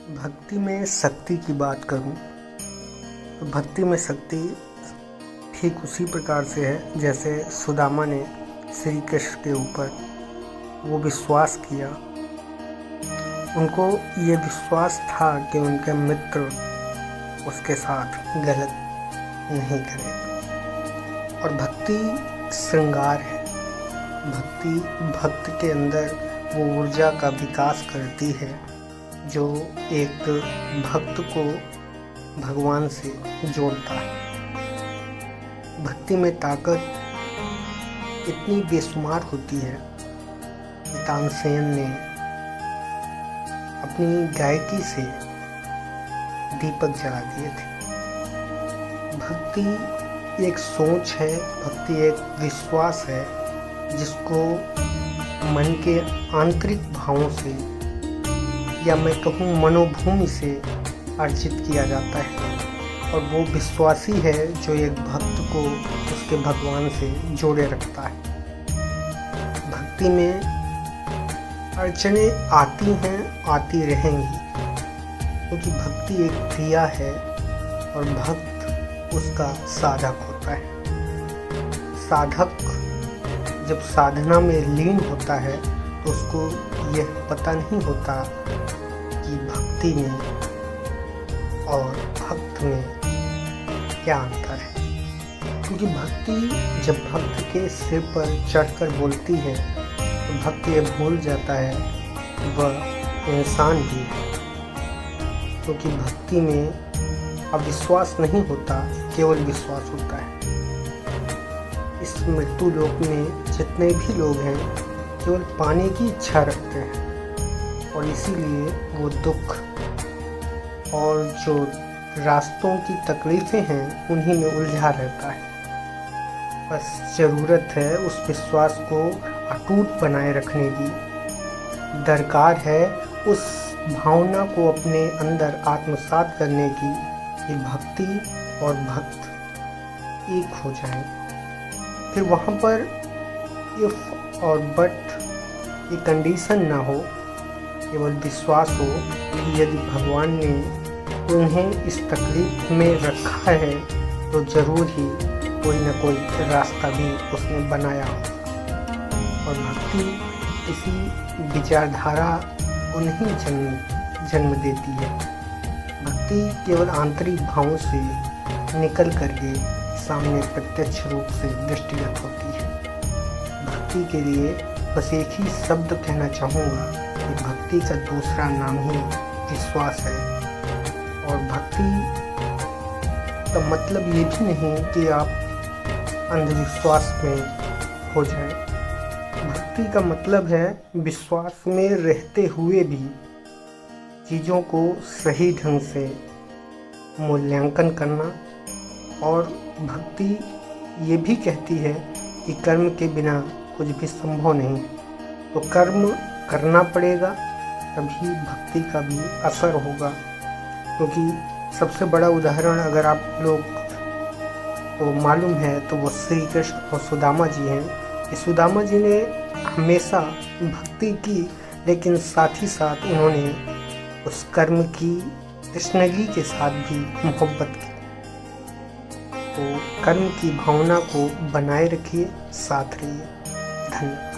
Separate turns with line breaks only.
भक्ति में शक्ति की बात करूं तो भक्ति में शक्ति ठीक उसी प्रकार से है जैसे सुदामा ने श्री कृष्ण के ऊपर वो विश्वास किया। उनको ये विश्वास था कि उनके मित्र उसके साथ गलत नहीं करें। और भक्ति श्रृंगार है। भक्ति भक्त के अंदर वो ऊर्जा का विकास करती है जो एक भक्त को भगवान से जोड़ता है। भक्ति में ताकत इतनी बेशुमार होती है कि तानसेन ने अपनी गायकी से दीपक जला दिए थे। भक्ति एक सोच है, भक्ति एक विश्वास है जिसको मन के आंतरिक भावों से या मैं कहूँ मनोभूमि से अर्जित किया जाता है। और वो विश्वासी है जो एक भक्त को उसके भगवान से जोड़े रखता है। भक्ति में अड़चने आती हैं, आती रहेंगी, क्योंकि भक्ति एक क्रिया है और भक्त उसका साधक होता है। साधक जब साधना में लीन होता है तो उसको यह पता नहीं होता कि भक्ति में और भक्त में क्या अंतर है। क्योंकि भक्ति जब भक्त के सिर पर चढ़कर बोलती है तो भक्त ये भूल जाता है वह इंसान भी है। क्योंकि भक्ति में अविश्वास नहीं होता, केवल विश्वास होता है। इस मृत्यु लोक में जितने भी लोग हैं केवल पाने की इच्छा रखते हैं और इसीलिए वो दुख और जो रास्तों की तकलीफ़ें हैं उन्हीं में उलझा रहता है। बस ज़रूरत है उस विश्वास को अटूट बनाए रखने की। दरकार है उस भावना को अपने अंदर आत्मसात करने की कि भक्ति और भक्त एक हो जाएं। फिर वहाँ पर इफ और बट ये कंडीशन ना हो, केवल विश्वास हो कि यदि भगवान ने उन्हें इस तकलीफ में रखा है तो ज़रूर ही कोई ना कोई रास्ता भी उसने बनाया हो। और भक्ति किसी विचारधारा को नहीं जन्म देती है। भक्ति केवल आंतरिक भावों से निकल करके सामने प्रत्यक्ष रूप से दृष्टिगत होती है। भक्ति के लिए बस एक ही शब्द कहना चाहूँगा कि भक्ति का दूसरा नाम ही विश्वास है। और भक्ति का मतलब ये भी नहीं कि आप अंधविश्वास में हो जाएं। भक्ति का मतलब है विश्वास में रहते हुए भी चीज़ों को सही ढंग से मूल्यांकन करना। और भक्ति ये भी कहती है कि कर्म के बिना कुछ भी संभव नहीं, तो कर्म करना पड़ेगा तभी भक्ति का भी असर होगा। क्योंकि सबसे बड़ा उदाहरण अगर आप लोग को मालूम है तो वो श्री कृष्ण और सुदामा जी हैं। कि सुदामा जी ने हमेशा भक्ति की, लेकिन साथ ही साथ उन्होंने उस कर्म की तृष्णगी के साथ भी मोहब्बत की। तो कर्म की भावना को बनाए रखिए, साथ रहिए। धन्यवाद।